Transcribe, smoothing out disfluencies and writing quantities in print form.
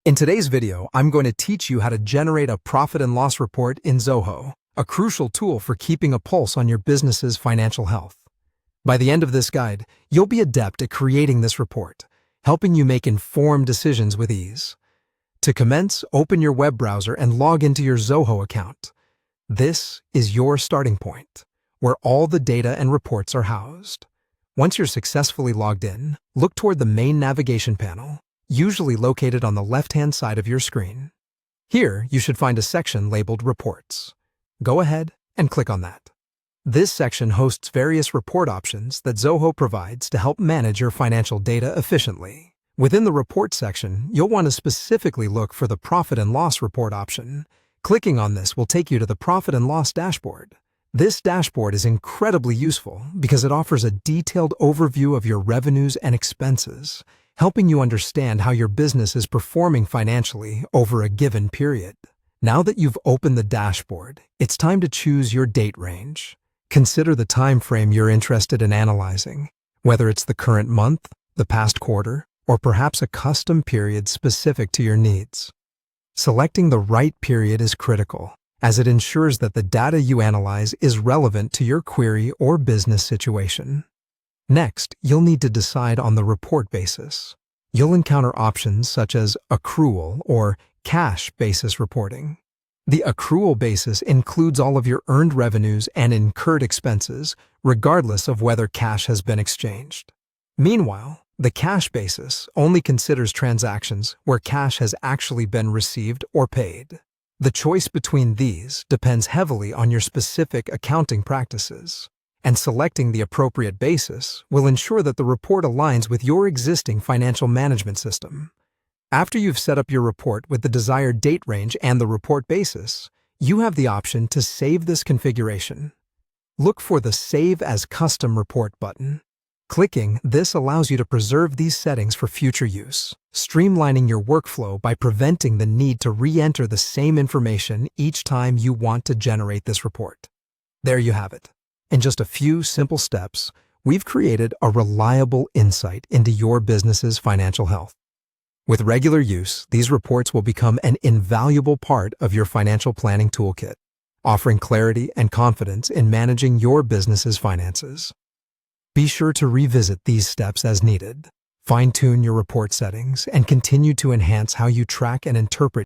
In today's video, I'm going to teach you how to generate a profit and loss report in Zoho, a crucial tool for keeping a pulse on your business's financial health. By the end of this guide, you'll be adept at creating this report, helping you make informed decisions with ease. To commence, open your web browser and log into your Zoho account. This is your starting point, where all the data and reports are housed. Once you're successfully logged in, look toward the main navigation panel, usually located on the left-hand side of your screen. Here, you should find a section labeled Reports. Go ahead and click on that. This section hosts various report options that Zoho provides to help manage your financial data efficiently. Within the Report section, you'll want to specifically look for the Profit and Loss Report option. Clicking on this will take you to the Profit and Loss dashboard. This dashboard is incredibly useful because it offers a detailed overview of your revenues and expenses, helping you understand how your business is performing financially over a given period. Now that you've opened the dashboard, it's time to choose your date range. Consider the time frame you're interested in analyzing, whether it's the current month, the past quarter, or perhaps a custom period specific to your needs. Selecting the right period is critical, as it ensures that the data you analyze is relevant to your query or business situation. Next, you'll need to decide on the report basis. You'll encounter options such as accrual or cash basis reporting. The accrual basis includes all of your earned revenues and incurred expenses, regardless of whether cash has been exchanged. Meanwhile, the cash basis only considers transactions where cash has actually been received or paid. The choice between these depends heavily on your specific accounting practices, and selecting the appropriate basis will ensure that the report aligns with your existing financial management system. After you've set up your report with the desired date range and the report basis, you have the option to save this configuration. Look for the Save as Custom Report button. Clicking this allows you to preserve these settings for future use, streamlining your workflow by preventing the need to re-enter the same information each time you want to generate this report. There you have it. In just a few simple steps, we've created a reliable insight into your business's financial health. With regular use, these reports will become an invaluable part of your financial planning toolkit, offering clarity and confidence in managing your business's finances. Be sure to revisit these steps as needed, fine-tune your report settings, and continue to enhance how you track and interpret